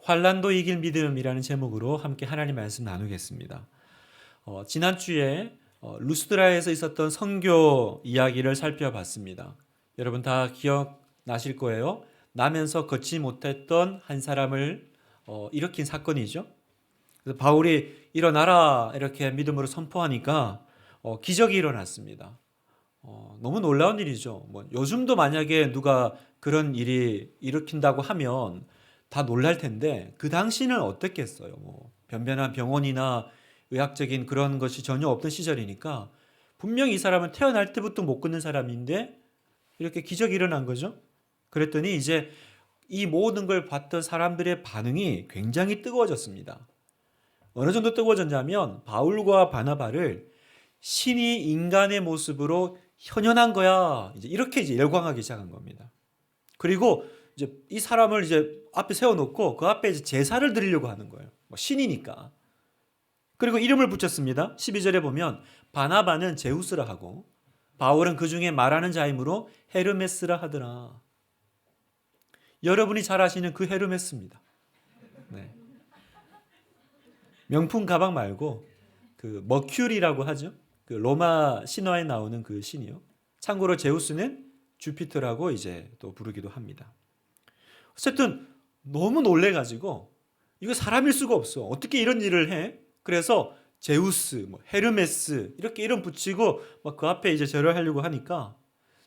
환난도 이길 믿음이라는 제목으로 함께 하나님 말씀 나누겠습니다. 지난주에 루스드라에서 있었던 선교 이야기를 살펴봤습니다. 여러분 다 기억나실 거예요. 나면서 걷지 못했던 한 사람을 일으킨 사건이죠. 그래서 바울이 일어나라 이렇게 믿음으로 선포하니까 기적이 일어났습니다. 너무 놀라운 일이죠. 요즘도 만약에 누가 그런 일이 일으킨다고 하면 다 놀랄 텐데 그 당시는 어땠겠어요. 변변한 병원이나 의학적인 그런 것이 전혀 없던 시절이니까 분명히 이 사람은 태어날 때부터 못 걷는 사람인데 이렇게 기적이 일어난 거죠. 그랬더니 이제 이 모든 걸 봤던 사람들의 반응이 굉장히 뜨거워졌습니다. 어느 정도 뜨거워졌냐면 바울과 바나바를 신이 인간의 모습으로 현현한 거야. 이렇게 열광하기 시작한 겁니다. 그리고 이제 이 사람을 이제 앞에 세워놓고 그 앞에 이제 제사를 드리려고 하는 거예요. 신이니까. 그리고 이름을 붙였습니다. 12절에 보면 바나바는 제우스라 하고 바울은 그 중에 말하는 자이므로 헤르메스라 하더라. 여러분이 잘 아시는 그 헤르메스입니다. 네. 명품 가방 말고 그 머큐리라고 하죠. 그 로마 신화에 나오는 그 신이요. 참고로 제우스는 주피터라고 이제 또 부르기도 합니다. 어쨌든 너무 놀래가지고 이거 사람일 수가 없어. 어떻게 이런 일을 해? 그래서 제우스, 헤르메스 이렇게 이름 붙이고 막 그 앞에 이제 절을 하려고 하니까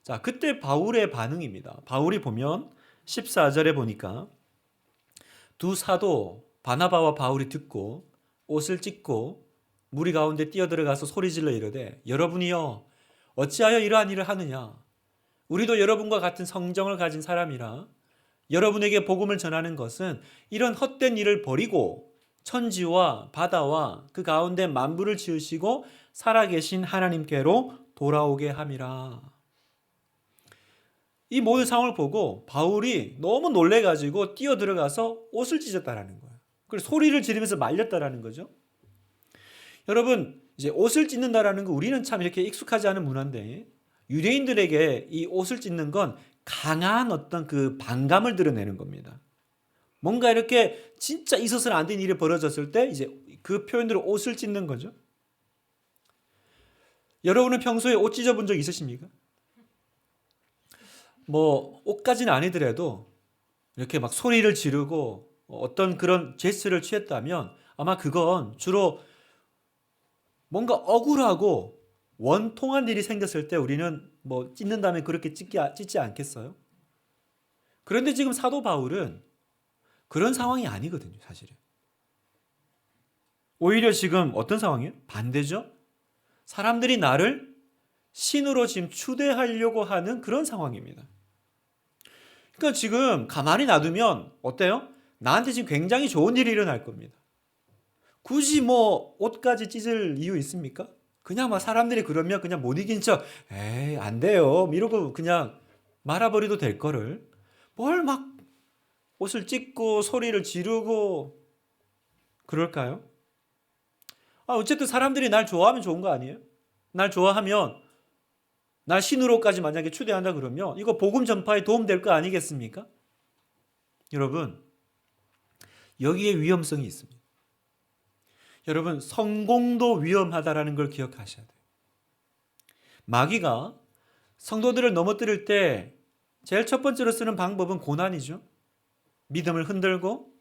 자 그때 바울의 반응입니다. 바울이 보면 14절에 보니까 두 사도 바나바와 바울이 듣고 옷을 찢고 무리 가운데 뛰어들어가서 소리질러 이르되 여러분이여 어찌하여 이러한 일을 하느냐 우리도 여러분과 같은 성정을 가진 사람이라 여러분에게 복음을 전하는 것은 이런 헛된 일을 버리고 천지와 바다와 그 가운데 만물을 지으시고 살아계신 하나님께로 돌아오게 함이라. 이 모든 상황을 보고 바울이 너무 놀래가지고 뛰어들어가서 옷을 찢었다라는 거예요. 그리고 소리를 지르면서 말렸다라는 거죠. 여러분 이제 옷을 찢는다라는 거 우리는 참 이렇게 익숙하지 않은 문화인데 유대인들에게 이 옷을 찢는 건 강한 어떤 그 반감을 드러내는 겁니다. 뭔가 이렇게 진짜 있어서는 안 된 일이 벌어졌을 때 이제 그 표현으로 옷을 찢는 거죠. 여러분은 평소에 옷 찢어본 적 있으십니까? 옷까지는 아니더라도 이렇게 막 소리를 지르고 어떤 그런 제스처를 취했다면 아마 그건 주로 뭔가 억울하고 원통한 일이 생겼을 때 우리는 찢는다면 그렇게 찢지 않겠어요? 그런데 지금 사도 바울은 그런 상황이 아니거든요, 사실은. 오히려 지금 어떤 상황이에요? 반대죠? 사람들이 나를 신으로 지금 추대하려고 하는 그런 상황입니다. 그러니까 지금 가만히 놔두면 어때요? 나한테 지금 굉장히 좋은 일이 일어날 겁니다. 굳이 옷까지 찢을 이유 있습니까? 그냥 막 사람들이 그러면 그냥 못 이긴 척, 에이, 안 돼요. 이러고 그냥 말아버려도 될 거를 뭘 막 옷을 찢고 소리를 지르고 그럴까요? 어쨌든 사람들이 날 좋아하면 좋은 거 아니에요? 날 좋아하면 날 신으로까지 만약에 추대한다 그러면 이거 복음 전파에 도움될 거 아니겠습니까? 여러분, 여기에 위험성이 있습니다. 여러분, 성공도 위험하다라는 걸 기억하셔야 돼요. 마귀가 성도들을 넘어뜨릴 때 제일 첫 번째로 쓰는 방법은 고난이죠. 믿음을 흔들고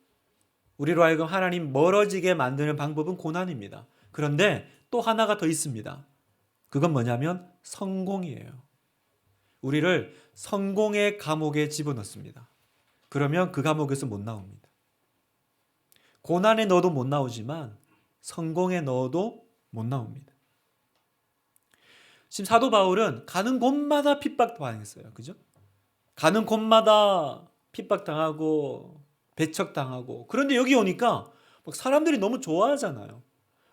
우리로 하여금 하나님 멀어지게 만드는 방법은 고난입니다. 그런데 또 하나가 더 있습니다. 그건 뭐냐면 성공이에요. 우리를 성공의 감옥에 집어넣습니다. 그러면 그 감옥에서 못 나옵니다. 고난에 넣어도 못 나오지만 성공에 넣어도 못 나옵니다. 지금 사도 바울은 가는 곳마다 핍박당했어요. 그죠? 가는 곳마다 핍박당하고 배척당하고 그런데 여기 오니까 사람들이 너무 좋아하잖아요.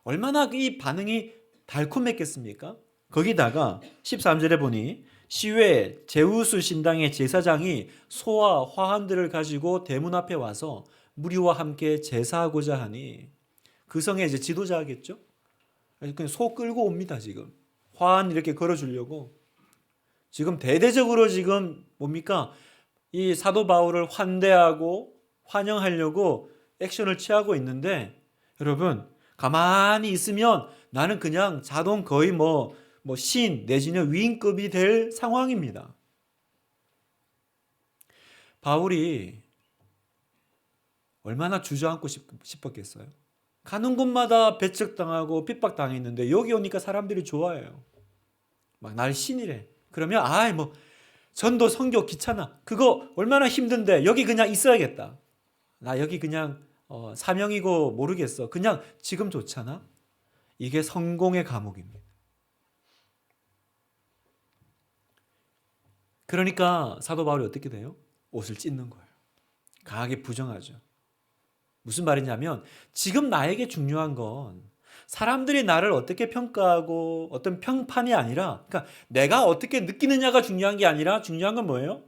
얼마나 이 반응이 달콤했겠습니까? 거기다가 13절에 보니 시외 제우스 신당의 제사장이 소와 화환들을 가지고 대문 앞에 와서 무리와 함께 제사하고자 하니 그 성의 이제 지도자겠죠? 그냥 소 끌고 옵니다. 지금 화환 이렇게 걸어주려고 지금 대대적으로 지금 뭡니까? 이 사도 바울을 환대하고 환영하려고 액션을 취하고 있는데 여러분 가만히 있으면 나는 그냥 자동 거의 신 내지는 위인급이 될 상황입니다. 바울이 얼마나 주저앉고 싶었겠어요. 가는 곳마다 배척당하고 핍박당했는데 여기 오니까 사람들이 좋아해요. 막 날 신이래. 그러면 전도 선교 귀찮아. 그거 얼마나 힘든데 여기 그냥 있어야겠다. 나 여기 그냥 사명이고 모르겠어. 그냥 지금 좋잖아. 이게 성공의 감옥입니다. 그러니까 사도 바울이 어떻게 돼요? 옷을 찢는 거예요. 강하게 부정하죠. 무슨 말이냐면 지금 나에게 중요한 건 사람들이 나를 어떻게 평가하고 어떤 평판이 아니라, 그러니까 내가 어떻게 느끼느냐가 중요한 게 아니라 중요한 건 뭐예요?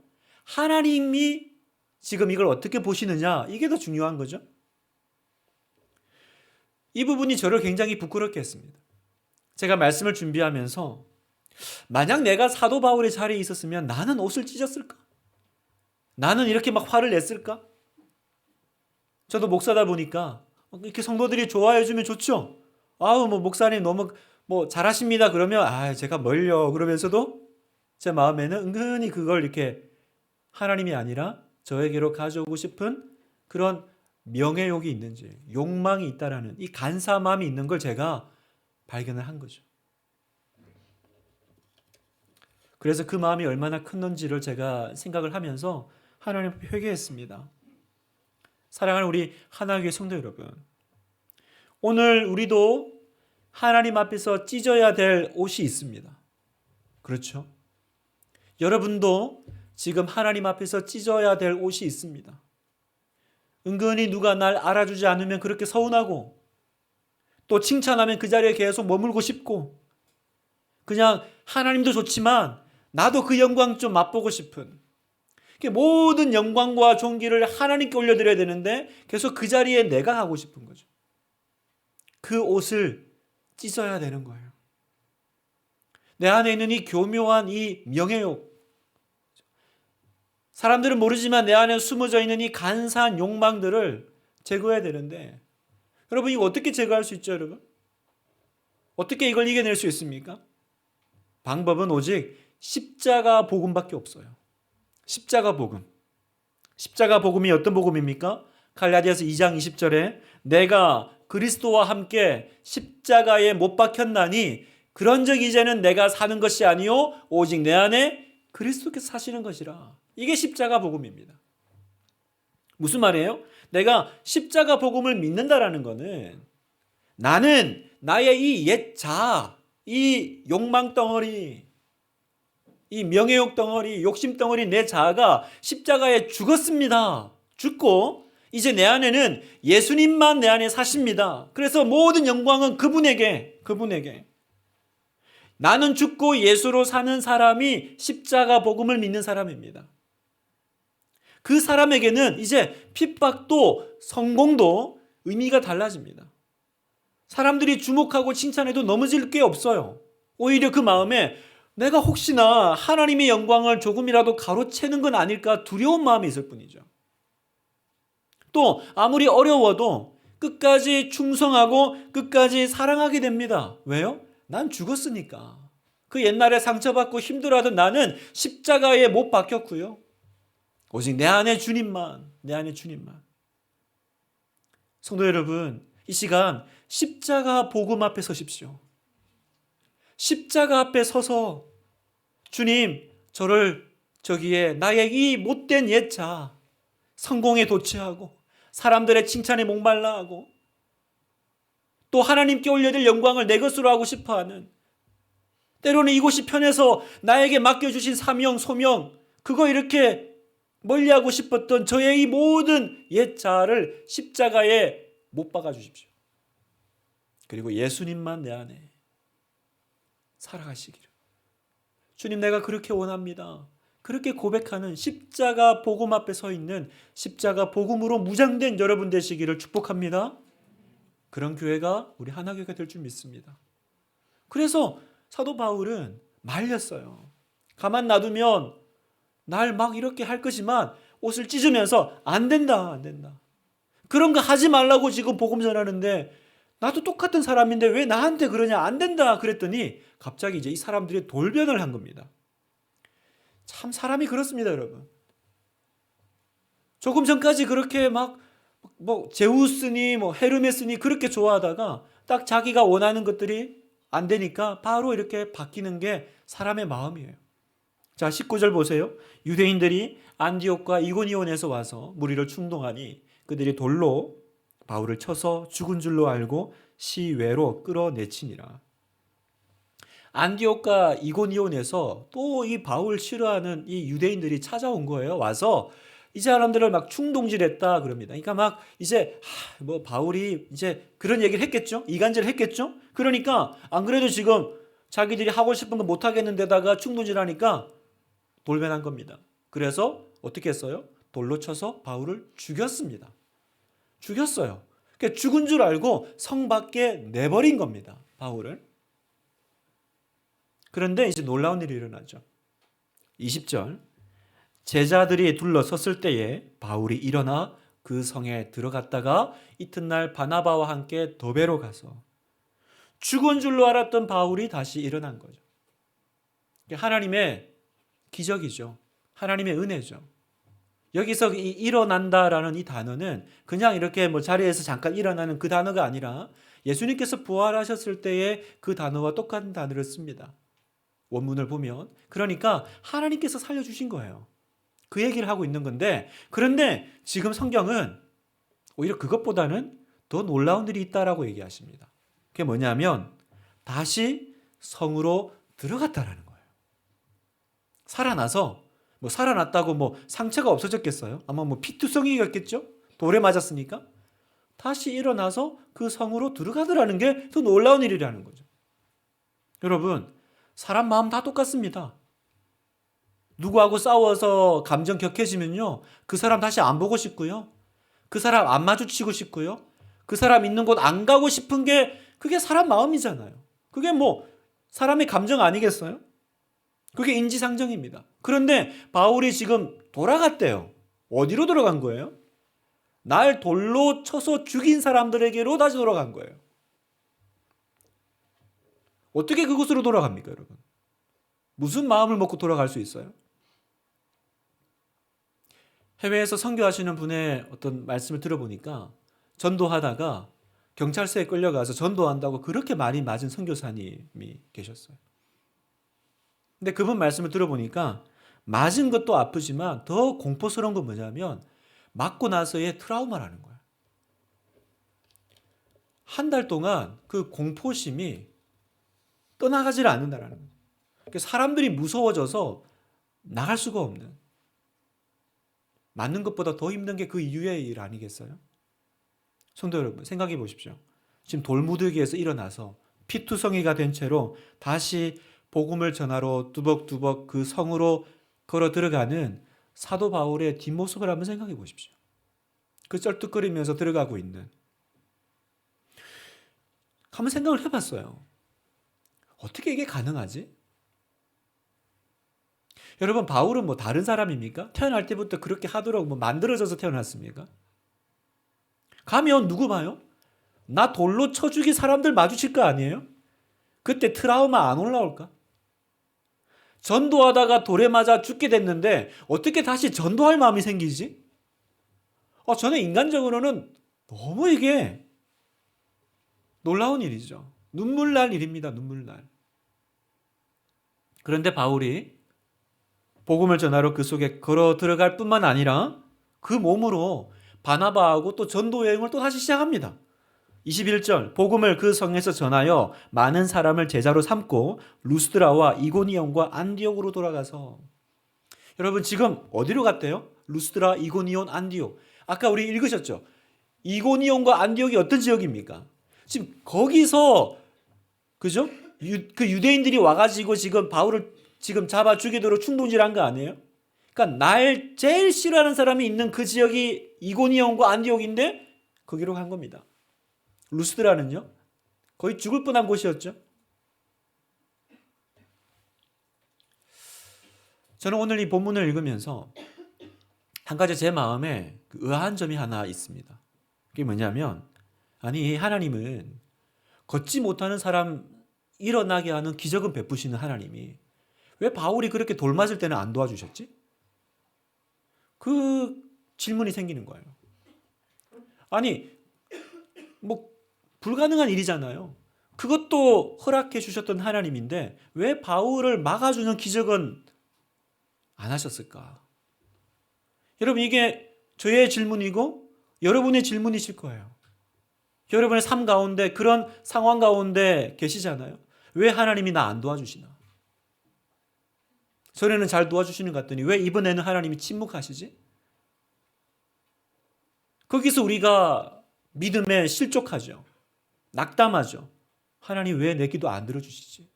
하나님이 지금 이걸 어떻게 보시느냐, 이게 더 중요한 거죠. 이 부분이 저를 굉장히 부끄럽게 했습니다. 제가 말씀을 준비하면서 만약 내가 사도 바울의 자리에 있었으면 나는 옷을 찢었을까? 나는 이렇게 막 화를 냈을까? 저도 목사다 보니까 이렇게 성도들이 좋아해 주면 좋죠. 아우 목사님 너무 잘하십니다. 그러면 제가 뭘요? 그러면서도 제 마음에는 은근히 그걸 이렇게 하나님이 아니라 저에게로 가져오고 싶은 그런 명예욕이 있는지, 욕망이 있다라는 이 간사함이 있는 걸 제가 발견을 한 거죠. 그래서 그 마음이 얼마나 컸는지를 제가 생각을 하면서 하나님 앞에 회개했습니다. 사랑하는 우리 하나님의 성도 여러분, 오늘 우리도 하나님 앞에서 찢어야 될 옷이 있습니다. 그렇죠? 여러분도 지금 하나님 앞에서 찢어야 될 옷이 있습니다. 은근히 누가 날 알아주지 않으면 그렇게 서운하고, 또 칭찬하면 그 자리에 계속 머물고 싶고, 그냥 하나님도 좋지만 나도 그 영광 좀 맛보고 싶은, 모든 영광과 존귀를 하나님께 올려드려야 되는데 계속 그 자리에 내가 하고 싶은 거죠. 그 옷을 찢어야 되는 거예요. 내 안에 있는 이 교묘한 이 명예욕, 사람들은 모르지만 내 안에 숨어져 있는 이 간사한 욕망들을 제거해야 되는데, 여러분 이거 어떻게 제거할 수 있죠, 여러분? 어떻게 이걸 이겨낼 수 있습니까? 방법은 오직 십자가 복음밖에 없어요. 십자가 복음. 십자가 복음이 어떤 복음입니까? 갈라디아서 2장 20절에 내가 그리스도와 함께 십자가에 못 박혔나니 그런즉 이제는 내가 사는 것이 아니요 오직 내 안에 그리스도께서 사시는 것이라. 이게 십자가 복음입니다. 무슨 말이에요? 내가 십자가 복음을 믿는다라는 것은 나는 나의 이 옛 자아, 이 욕망 덩어리, 이 명예욕 덩어리, 욕심 덩어리 내 자아가 십자가에 죽었습니다. 죽고 이제 내 안에는 예수님만 내 안에 사십니다. 그래서 모든 영광은 그분에게. 나는 죽고 예수로 사는 사람이 십자가 복음을 믿는 사람입니다. 그 사람에게는 이제 핍박도 성공도 의미가 달라집니다. 사람들이 주목하고 칭찬해도 넘어질 게 없어요. 오히려 그 마음에 내가 혹시나 하나님의 영광을 조금이라도 가로채는 건 아닐까 두려운 마음이 있을 뿐이죠. 또 아무리 어려워도 끝까지 충성하고 끝까지 사랑하게 됩니다. 왜요? 난 죽었으니까. 그 옛날에 상처받고 힘들어하던 나는 십자가에 못 박혔고요. 오직 내 안에 주님만. 성도 여러분, 이 시간 십자가 복음 앞에 서십시오. 십자가 앞에 서서 주님, 저를 저기에 나의 이 못된 옛 자, 성공에 도취하고 사람들의 칭찬에 목말라 하고 또 하나님께 올려드릴 영광을 내 것으로 하고 싶어하는, 때로는 이곳이 편해서 나에게 맡겨주신 사명, 소명, 그거 이렇게 멀리하고 싶었던 저의 이 모든 옛 자아를 십자가에 못 박아 주십시오. 그리고 예수님만 내 안에 살아가시기를. 주님, 내가 그렇게 원합니다. 그렇게 고백하는 십자가 복음 앞에 서 있는 십자가 복음으로 무장된 여러분 되시기를 축복합니다. 그런 교회가 우리 하나교회가 될 줄 믿습니다. 그래서 사도 바울은 말렸어요. 가만 놔두면 날 막 이렇게 할 거지만 옷을 찢으면서 안 된다. 그런 거 하지 말라고 지금 복음 전하는데 나도 똑같은 사람인데 왜 나한테 그러냐? 안 된다. 그랬더니 갑자기 이제 이 사람들이 돌변을 한 겁니다. 참 사람이 그렇습니다, 여러분. 조금 전까지 그렇게 막 뭐 제우스니 뭐 헤르메스니 그렇게 좋아하다가 딱 자기가 원하는 것들이 안 되니까 바로 이렇게 바뀌는 게 사람의 마음이에요. 자, 19절 보세요. 유대인들이 안디옥과 이고니온에서 와서 무리를 충동하니 그들이 돌로 바울을 쳐서 죽은 줄로 알고 시외로 끌어내치니라. 안디옥과 이고니온에서 또 이 바울 싫어하는 이 유대인들이 찾아온 거예요. 와서 이 사람들을 막 충동질했다 그럽니다. 그러니까 막 이제 뭐 바울이 이제 그런 얘기를 했겠죠. 이간질을 했겠죠. 그러니까 안 그래도 지금 자기들이 하고 싶은 거 못 하겠는데다가 충동질하니까 돌변한 겁니다. 그래서 어떻게 했어요? 돌로 쳐서 바울을 죽였습니다. 죽였어요. 그러니까 죽은 줄 알고 성 밖에 내버린 겁니다. 바울을. 그런데 이제 놀라운 일이 일어나죠. 20절. 제자들이 둘러섰을 때에 바울이 일어나 그 성에 들어갔다가 이튿날 바나바와 함께 더베로 가서 죽은 줄로 알았던 바울이 다시 일어난 거죠. 하나님의 기적이죠. 하나님의 은혜죠. 여기서 이 일어난다라는 이 단어는 그냥 이렇게 뭐 자리에서 잠깐 일어나는 그 단어가 아니라 예수님께서 부활하셨을 때의 그 단어와 똑같은 단어를 씁니다. 원문을 보면. 그러니까 하나님께서 살려주신 거예요. 그 얘기를 하고 있는 건데, 그런데 지금 성경은 오히려 그것보다는 더 놀라운 일이 있다라고 얘기하십니다. 그게 뭐냐면 다시 성으로 들어갔다라는 거예요. 살아나서 뭐 살아났다고 뭐 상처가 없어졌겠어요? 아마 뭐 피투성이겠죠? 돌에 맞았으니까. 다시 일어나서 그 성으로 들어가더라는 게 더 놀라운 일이라는 거죠. 여러분, 사람 마음 다 똑같습니다. 누구하고 싸워서 감정 격해지면요, 그 사람 다시 안 보고 싶고요, 그 사람 안 마주치고 싶고요, 그 사람 있는 곳 안 가고 싶은 게 그게 사람 마음이잖아요. 그게 뭐 사람의 감정 아니겠어요? 그게 인지상정입니다. 그런데 바울이 지금 돌아갔대요. 어디로 돌아간 거예요? 날 돌로 쳐서 죽인 사람들에게로 다시 돌아간 거예요. 어떻게 그곳으로 돌아갑니까, 여러분? 무슨 마음을 먹고 돌아갈 수 있어요? 해외에서 선교하시는 분의 어떤 말씀을 들어보니까 전도하다가 경찰서에 끌려가서 전도한다고 그렇게 많이 맞은 선교사님이 계셨어요. 근데 그분 말씀을 들어보니까 맞은 것도 아프지만 더 공포스러운 건 뭐냐면 맞고 나서의 트라우마라는 거예요. 한 달 동안 그 공포심이 떠나가질 않는다라는 거예요. 그러니까 사람들이 무서워져서 나갈 수가 없는, 맞는 것보다 더 힘든 게 그 이유의 일 아니겠어요? 성도 여러분, 생각해 보십시오. 지금 돌무더기에서 일어나서 피투성이가 된 채로 다시 복음을 전하러 두벅두벅 그 성으로 걸어 들어가는 사도 바울의 뒷모습을 한번 생각해 보십시오. 그 쩔뚝거리면서 들어가고 있는. 한번 생각을 해봤어요. 어떻게 이게 가능하지? 여러분, 바울은 뭐 다른 사람입니까? 태어날 때부터 그렇게 하도록 뭐 만들어져서 태어났습니까? 가면 누구 봐요? 나 돌로 쳐 죽인 사람들 마주칠 거 아니에요? 그때 트라우마 안 올라올까? 전도하다가 돌에 맞아 죽게 됐는데 어떻게 다시 전도할 마음이 생기지? 저는 인간적으로는 너무 이게 놀라운 일이죠. 눈물 날 일입니다. 눈물 날. 그런데 바울이 복음을 전하러 그 속에 걸어 들어갈 뿐만 아니라 그 몸으로 바나바하고 또 전도 여행을 또 다시 시작합니다. 21절, 복음을 그 성에서 전하여 많은 사람을 제자로 삼고 루스드라와 이고니온과 안디옥으로 돌아가서. 여러분, 지금 어디로 갔대요? 루스드라, 이고니온, 안디옥. 아까 우리 읽으셨죠? 이고니온과 안디옥이 어떤 지역입니까? 지금 거기서, 그죠? 그 유대인들이 와가지고 지금 바울을 지금 잡아 죽이도록 충동질한 거 아니에요? 그러니까 날 제일 싫어하는 사람이 있는 그 지역이 이고니온과 안디옥인데 거기로 간 겁니다. 루스드라는요, 거의 죽을 뻔한 곳이었죠. 저는 오늘 이 본문을 읽으면서 한 가지 제 마음에 의아한 점이 하나 있습니다. 그게 뭐냐면, 아니 하나님은 걷지 못하는 사람 일어나게 하는 기적은 베푸시는 하나님이 왜 바울이 그렇게 돌 맞을 때는 안 도와주셨지? 그 질문이 생기는 거예요. 아니 뭐 불가능한 일이잖아요. 그것도 허락해 주셨던 하나님인데 왜 바울을 막아주는 기적은 안 하셨을까? 여러분, 이게 저의 질문이고 여러분의 질문이실 거예요. 여러분의 삶 가운데 그런 상황 가운데 계시잖아요. 왜 하나님이 나 안 도와주시나? 전에는 잘 도와주시는 것 같더니 왜 이번에는 하나님이 침묵하시지? 거기서 우리가 믿음에 실족하죠. 낙담하죠. 하나님 왜 내 기도 안 들어주시지?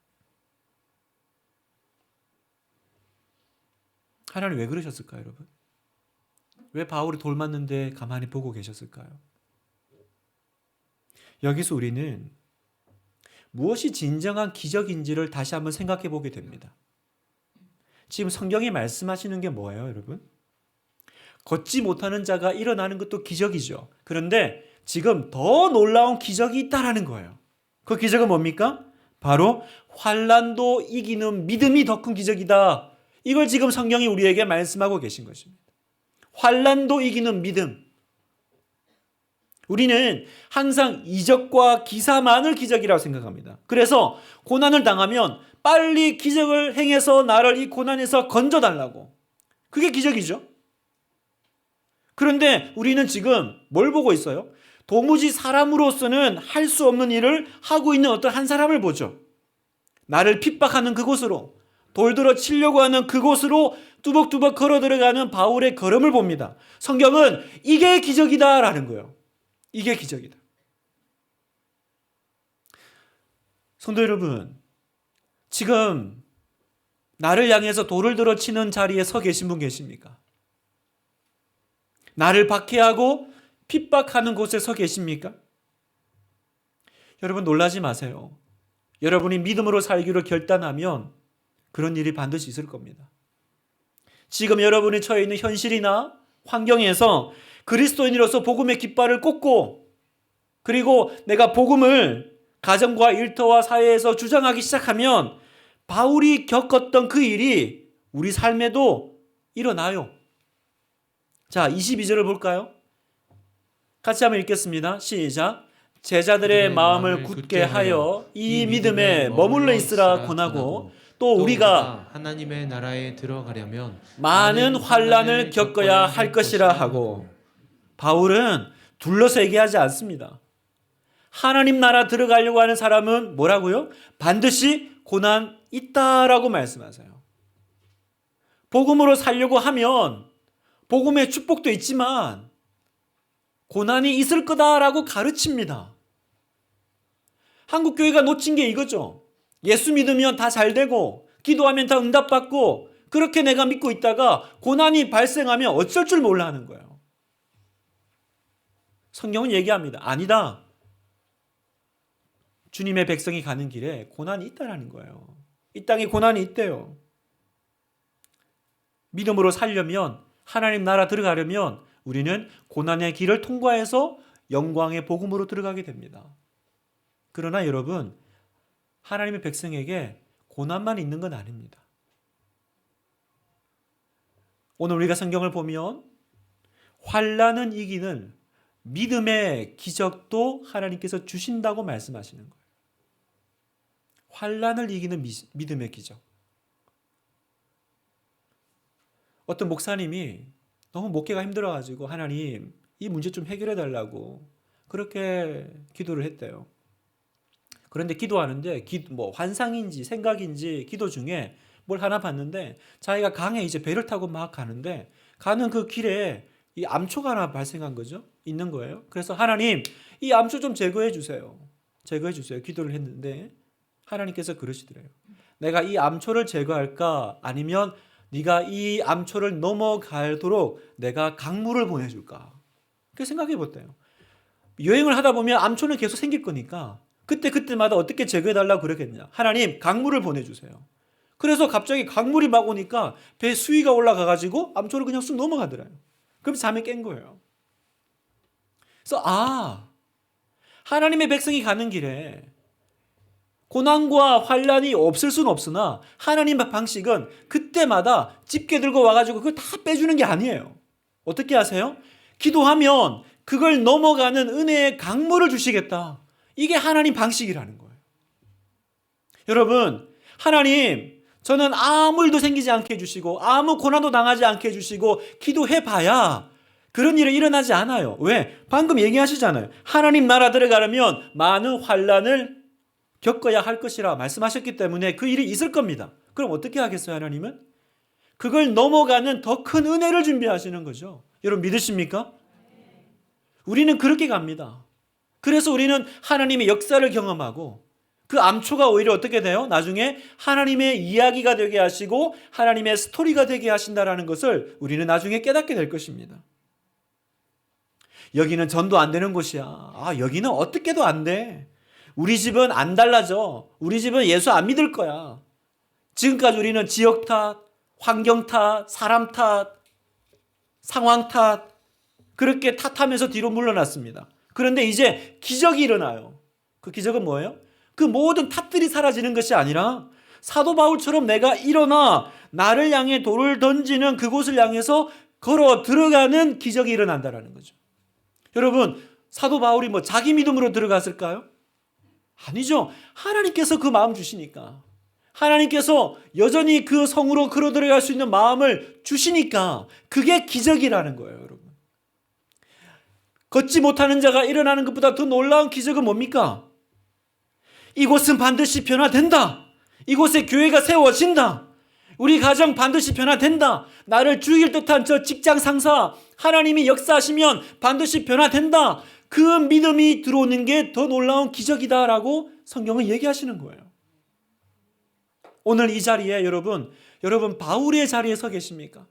하나님 왜 그러셨을까요, 여러분? 왜 바울이 돌 맞는데 가만히 보고 계셨을까요? 여기서 우리는 무엇이 진정한 기적인지를 다시 한번 생각해 보게 됩니다. 지금 성경이 말씀하시는 게 뭐예요, 여러분? 걷지 못하는 자가 일어나는 것도 기적이죠. 그런데 지금 더 놀라운 기적이 있다라는 거예요. 그 기적은 뭡니까? 바로 환난도 이기는 믿음이 더 큰 기적이다. 이걸 지금 성경이 우리에게 말씀하고 계신 것입니다. 환난도 이기는 믿음. 우리는 항상 이적과 기사만을 기적이라고 생각합니다. 그래서 고난을 당하면 빨리 기적을 행해서 나를 이 고난에서 건져달라고. 그게 기적이죠. 그런데 우리는 지금 뭘 보고 있어요? 도무지 사람으로서는 할 수 없는 일을 하고 있는 어떤 한 사람을 보죠. 나를 핍박하는 그곳으로, 돌들어 치려고 하는 그곳으로 뚜벅뚜벅 걸어 들어가는 바울의 걸음을 봅니다. 성경은 이게 기적이다라는 거예요. 이게 기적이다. 성도 여러분, 지금 나를 향해서 돌을 들어 치는 자리에 서 계신 분 계십니까? 나를 박해하고 핍박하는 곳에 서 계십니까? 여러분, 놀라지 마세요. 여러분이 믿음으로 살기로 결단하면 그런 일이 반드시 있을 겁니다. 지금 여러분이 처해 있는 현실이나 환경에서 그리스도인으로서 복음의 깃발을 꽂고, 그리고 내가 복음을 가정과 일터와 사회에서 주장하기 시작하면 바울이 겪었던 그 일이 우리 삶에도 일어나요. 자, 22절을 볼까요? 같이 한번 읽겠습니다. 시작. 제자들의 마음을 굳게 하여 이 믿음에 머물러 있으라 권하고, 또 우리가 하나님의 나라에 들어가려면 많은 환난을 겪어야 할 것이라 하고. 바울은 둘러서 얘기하지 않습니다. 하나님 나라 들어가려고 하는 사람은 뭐라고요? 반드시 고난 있다라고 말씀하세요. 복음으로 살려고 하면 복음의 축복도 있지만 고난이 있을 거다라고 가르칩니다. 한국 교회가 놓친 게 이거죠. 예수 믿으면 다 잘 되고 기도하면 다 응답받고 그렇게 내가 믿고 있다가 고난이 발생하면 어쩔 줄 몰라 하는 거예요. 성경은 얘기합니다. 아니다. 주님의 백성이 가는 길에 고난이 있다라는 거예요. 이 땅에 고난이 있대요. 믿음으로 살려면, 하나님 나라 들어가려면 우리는 고난의 길을 통과해서 영광의 복음으로 들어가게 됩니다. 그러나 여러분, 하나님의 백성에게 고난만 있는 건 아닙니다. 오늘 우리가 성경을 보면 환난은 이기는 믿음의 기적도 하나님께서 주신다고 말씀하시는 거예요. 환난을 이기는 믿음의 기적. 어떤 목사님이 너무 목회가 힘들어가지고 하나님 이 문제 좀 해결해 달라고 그렇게 기도를 했대요. 그런데 기도하는데 뭐 환상인지 생각인지 기도 중에 뭘 하나 봤는데 자기가 강에 이제 배를 타고 막 가는데 가는 그 길에 이 암초가 하나 발생한 거죠. 있는 거예요. 그래서 하나님 이 암초 좀 제거해 주세요. 제거해 주세요. 기도를 했는데 하나님께서 그러시더래요. 내가 이 암초를 제거할까? 아니면 네가 이 암초를 넘어가도록 내가 강물을 보내줄까? 그렇게 생각해 봤대요. 여행을 하다 보면 암초는 계속 생길 거니까 그때마다 어떻게 제거해달라고 그러겠냐. 하나님 강물을 보내주세요. 그래서 갑자기 강물이 막 오니까 배 수위가 올라가가지고 암초를 그냥 쑥 넘어가더래요. 그럼 잠에 깬 거예요. 그래서 하나님의 백성이 가는 길에 고난과 환란이 없을 수는 없으나 하나님의 방식은 그때마다 집게 들고 와가지고 그걸 다 빼주는 게 아니에요. 어떻게 하세요? 기도하면 그걸 넘어가는 은혜의 강물을 주시겠다. 이게 하나님 방식이라는 거예요. 여러분, 하나님, 저는 아무 일도 생기지 않게 해주시고 아무 고난도 당하지 않게 해주시고 기도해봐야 그런 일이 일어나지 않아요. 왜? 방금 얘기하시잖아요. 하나님 나라 들어가려면 많은 환란을 겪어야 할 것이라 말씀하셨기 때문에 그 일이 있을 겁니다. 그럼 어떻게 하겠어요, 하나님은? 그걸 넘어가는 더 큰 은혜를 준비하시는 거죠. 여러분 믿으십니까? 우리는 그렇게 갑니다. 그래서 우리는 하나님의 역사를 경험하고 그 암초가 오히려 어떻게 돼요? 나중에 하나님의 이야기가 되게 하시고 하나님의 스토리가 되게 하신다라는 것을 우리는 나중에 깨닫게 될 것입니다. 여기는 전도 안 되는 곳이야. 여기는 어떻게도 안 돼. 우리 집은 안 달라져. 우리 집은 예수 안 믿을 거야. 지금까지 우리는 지역 탓, 환경 탓, 사람 탓, 상황 탓 그렇게 탓하면서 뒤로 물러났습니다. 그런데 이제 기적이 일어나요. 그 기적은 뭐예요? 그 모든 탓들이 사라지는 것이 아니라 사도 바울처럼 내가 일어나 나를 향해 돌을 던지는 그곳을 향해서 걸어 들어가는 기적이 일어난다는 거죠. 여러분, 사도 바울이 자기 믿음으로 들어갔을까요? 아니죠. 하나님께서 그 마음 주시니까. 하나님께서 여전히 그 성으로 걸어 들어갈 수 있는 마음을 주시니까 그게 기적이라는 거예요, 여러분. 걷지 못하는 자가 일어나는 것보다 더 놀라운 기적은 뭡니까? 이곳은 반드시 변화된다. 이곳에 교회가 세워진다. 우리 가정 반드시 변화된다. 나를 죽일 듯한 저 직장 상사 하나님이 역사하시면 반드시 변화된다. 그 믿음이 들어오는 게 더 놀라운 기적이다라고 성경은 얘기하시는 거예요. 오늘 이 자리에 여러분 바울의 자리에 서 계십니까?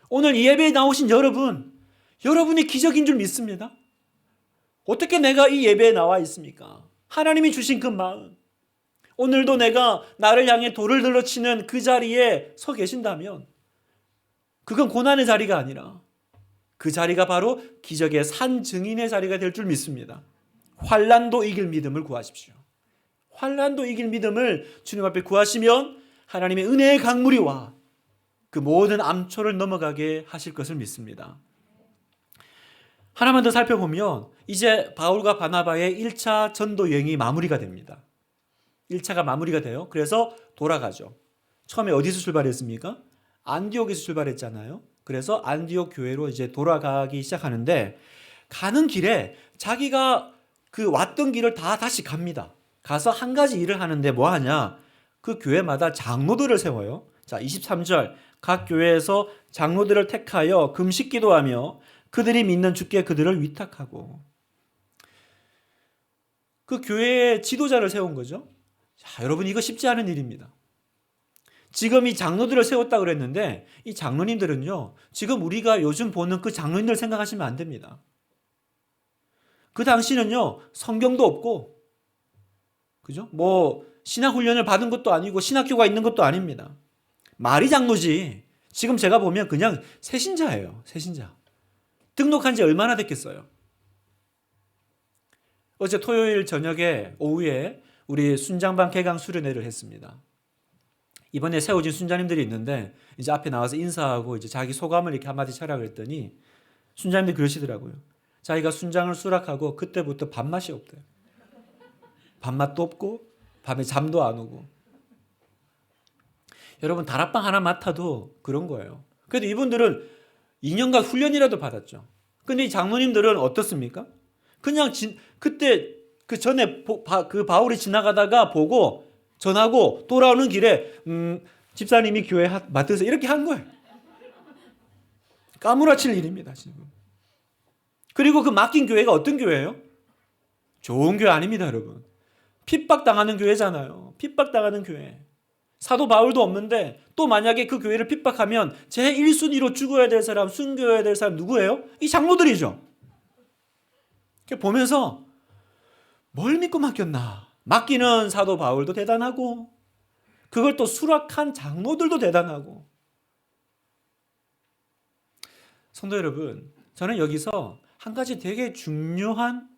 오늘 이 예배에 나오신 여러분이 기적인 줄 믿습니다. 어떻게 내가 이 예배에 나와 있습니까? 하나님이 주신 그 마음. 오늘도 내가 나를 향해 돌을 들러치는 그 자리에 서 계신다면 그건 고난의 자리가 아니라 그 자리가 바로 기적의 산 증인의 자리가 될 줄 믿습니다. 환난도 이길 믿음을 구하십시오. 환난도 이길 믿음을 주님 앞에 구하시면 하나님의 은혜의 강물이 와 그 모든 암초를 넘어가게 하실 것을 믿습니다. 하나만 더 살펴보면 이제 바울과 바나바의 1차 전도 여행이 마무리가 됩니다. 1차가 마무리가 돼요. 그래서 돌아가죠. 처음에 어디서 출발했습니까? 안디옥에서 출발했잖아요. 그래서 안디옥 교회로 이제 돌아가기 시작하는데 가는 길에 자기가 그 왔던 길을 다시 갑니다. 가서 한 가지 일을 하는데 뭐 하냐? 그 교회마다 장로들을 세워요. 자, 23절 각 교회에서 장로들을 택하여 금식 기도하며 그들이 믿는 주께 그들을 위탁하고 그 교회의 지도자를 세운 거죠. 자, 여러분 이거 쉽지 않은 일입니다. 지금 이 장로들을 세웠다 그랬는데 이 장로님들은요. 지금 우리가 요즘 보는 그 장로님들 생각하시면 안 됩니다. 그 당시는요. 성경도 없고 그죠? 신학훈련을 받은 것도 아니고 신학교가 있는 것도 아닙니다. 말이 장로지. 지금 제가 보면 그냥 새신자예요. 새신자. 등록한 지 얼마나 됐겠어요? 어제 토요일 저녁에 오후에 우리 순장반 개강 수련회를 했습니다. 이번에 세워진 순자님들이 있는데 이제 앞에 나와서 인사하고 이제 자기 소감을 이렇게 한마디 차라 그랬더니 순자님들이 그러시더라고요. 자기가 순장을 수락하고 그때부터 밥맛이 없대요. 밥맛도 없고 밤에 잠도 안 오고. 여러분 다락방 하나 맡아도 그런 거예요. 그래도 이분들은 2년간 훈련이라도 받았죠. 근데 이 장로님들은 어떻습니까? 그냥 그때 그 전에 그 바울이 지나가다가 보고 전하고 돌아오는 길에 집사님이 교회 맡으세요 이렇게 한 거예요. 까무라칠 일입니다 지금. 그리고 그 맡긴 교회가 어떤 교회예요? 좋은 교회 아닙니다 여러분. 핍박당하는 교회잖아요. 핍박당하는 교회. 사도 바울도 없는데 또 만약에 그 교회를 핍박하면 제일 1순위로 죽어야 될 사람, 순교해야 될 사람 누구예요? 이 장로들이죠. 보면서 뭘 믿고 맡겼나. 맡기는 사도 바울도 대단하고 그걸 또 수락한 장로들도 대단하고. 성도 여러분, 저는 여기서 한 가지 되게 중요한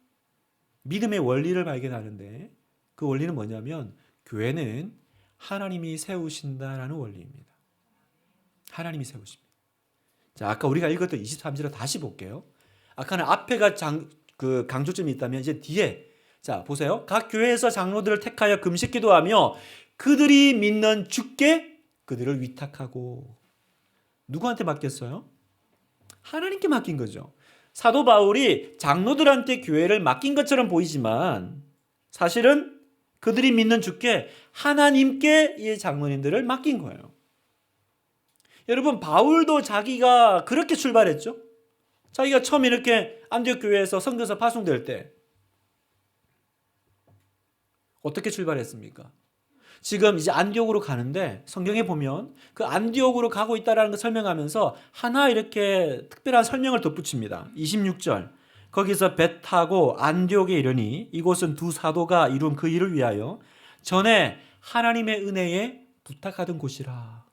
믿음의 원리를 발견하는데 그 원리는 뭐냐면 교회는 하나님이 세우신다라는 원리입니다. 하나님이 세우십니다. 자, 아까 우리가 읽었던 23절을 다시 볼게요. 아까는 앞에가 강조점이 있다면 이제 뒤에 자 보세요. 각 교회에서 장로들을 택하여 금식 기도하며 그들이 믿는 주께 그들을 위탁하고 누구한테 맡겼어요? 하나님께 맡긴 거죠. 사도 바울이 장로들한테 교회를 맡긴 것처럼 보이지만 사실은 그들이 믿는 주께 하나님께 이 장로님들을 맡긴 거예요. 여러분 바울도 자기가 그렇게 출발했죠. 자기가 처음 이렇게 안디옥 교회에서 선교사 파송될 때 어떻게 출발했습니까? 지금 이제 안디옥으로 가는데 성경에 보면 그 안디옥으로 가고 있다라는 걸 설명하면서 하나 이렇게 특별한 설명을 덧붙입니다. 26절 거기서 배 타고 안디옥에 이르니 이곳은 두 사도가 이룬 그 일을 위하여 전에 하나님의 은혜에 부탁하던 곳이라.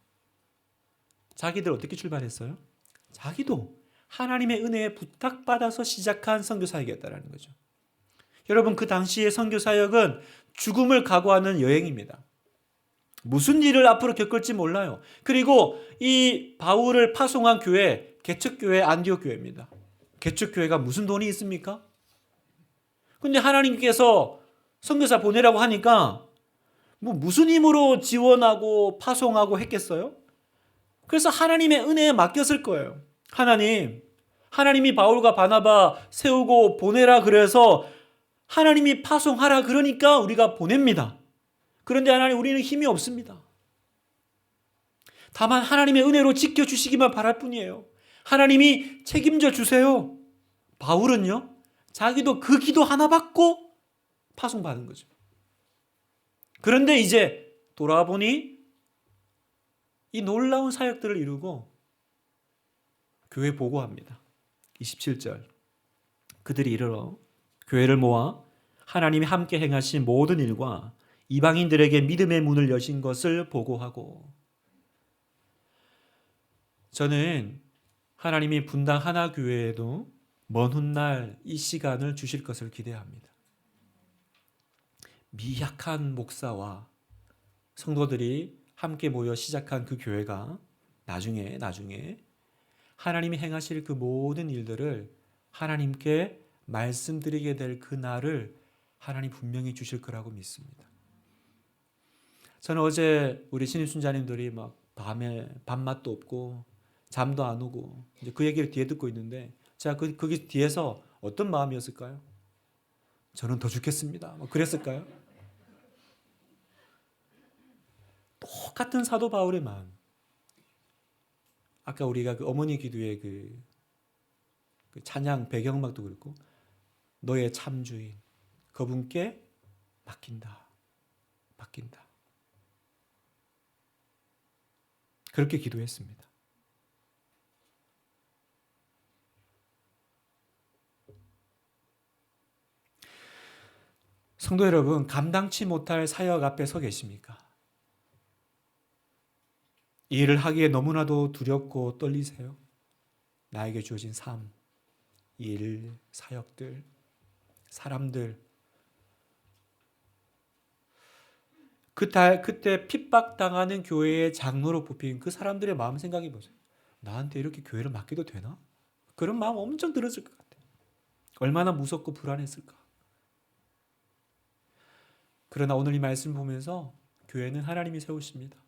자기들 어떻게 출발했어요? 자기도 하나님의 은혜에 부탁받아서 시작한 선교사역이었다는 거죠. 여러분 그 당시의 선교사역은 죽음을 각오하는 여행입니다. 무슨 일을 앞으로 겪을지 몰라요. 그리고 이 바울을 파송한 교회, 개척교회 안디옥 교회입니다. 개척교회가 무슨 돈이 있습니까? 근데 하나님께서 선교사 보내라고 하니까 무슨 힘으로 지원하고 파송하고 했겠어요? 그래서 하나님의 은혜에 맡겼을 거예요. 하나님이 바울과 바나바 세우고 보내라 그래서 하나님이 파송하라 그러니까 우리가 보냅니다. 그런데 하나님 우리는 힘이 없습니다. 다만 하나님의 은혜로 지켜주시기만 바랄 뿐이에요. 하나님이 책임져 주세요. 바울은요, 자기도 그 기도 하나 받고 파송받은 거죠. 그런데 이제 돌아와 보니 이 놀라운 사역들을 이루고 교회 보고합니다. 27절 그들이 이르러 교회를 모아 하나님이 함께 행하신 모든 일과 이방인들에게 믿음의 문을 여신 것을 보고하고. 저는 하나님이 분당 하나 교회에도 먼 훗날 이 시간을 주실 것을 기대합니다. 미약한 목사와 성도들이 함께 모여 시작한 그 교회가 나중에 하나님이 행하실 그 모든 일들을 하나님께 말씀드리게 될 그 날을 하나님 분명히 주실 거라고 믿습니다. 저는 어제 우리 신입순자님들이 막 밤에 밥맛도 없고 잠도 안 오고 이제 그 얘기를 뒤에 듣고 있는데 제가 거기 뒤에서 어떤 마음이었을까요? 저는 더 죽겠습니다. 뭐 그랬을까요? 똑같은 사도 바울의 마음. 아까 우리가 그 어머니 기도의 그 찬양 배경음악도 그렇고 너의 참주인 그분께 맡긴다. 그렇게 기도했습니다. 성도 여러분, 감당치 못할 사역 앞에 서 계십니까? 이 일을 하기에 너무나도 두렵고 떨리세요? 나에게 주어진 삶, 일, 사역들, 사람들. 그때 핍박당하는 교회의 장로로 뽑힌 그 사람들의 마음 생각해 보세요. 나한테 이렇게 교회를 맡겨도 되나? 그런 마음 엄청 들었을 것 같아요. 얼마나 무섭고 불안했을까? 그러나 오늘 이 말씀 보면서 교회는 하나님이 세우십니다.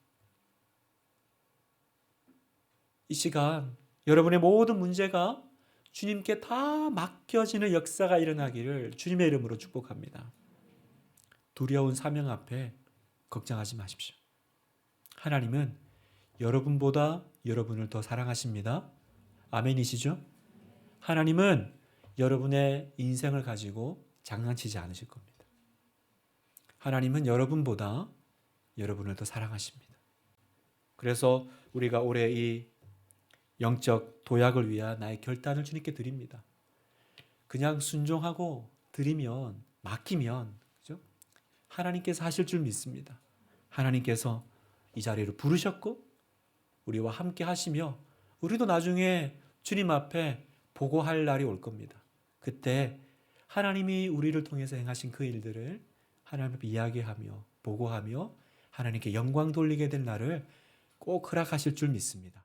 이 시간 여러분의 모든 문제가 주님께 다 맡겨지는 역사가 일어나기를 주님의 이름으로 축복합니다. 두려운 사명 앞에 걱정하지 마십시오. 하나님은 여러분보다 여러분을 더 사랑하십니다. 아멘이시죠? 하나님은 여러분의 인생을 가지고 장난치지 않으실 겁니다. 하나님은 여러분보다 여러분을 더 사랑하십니다. 그래서 우리가 올해 이 영적 도약을 위한 나의 결단을 주님께 드립니다. 그냥 순종하고 드리면, 맡기면, 그죠? 하나님께서 하실 줄 믿습니다. 하나님께서 이 자리로 부르셨고 우리와 함께 하시며 우리도 나중에 주님 앞에 보고할 날이 올 겁니다. 그때 하나님이 우리를 통해서 행하신 그 일들을 하나님 앞에 이야기하며 보고하며 하나님께 영광 돌리게 될 날을 꼭 허락하실 줄 믿습니다.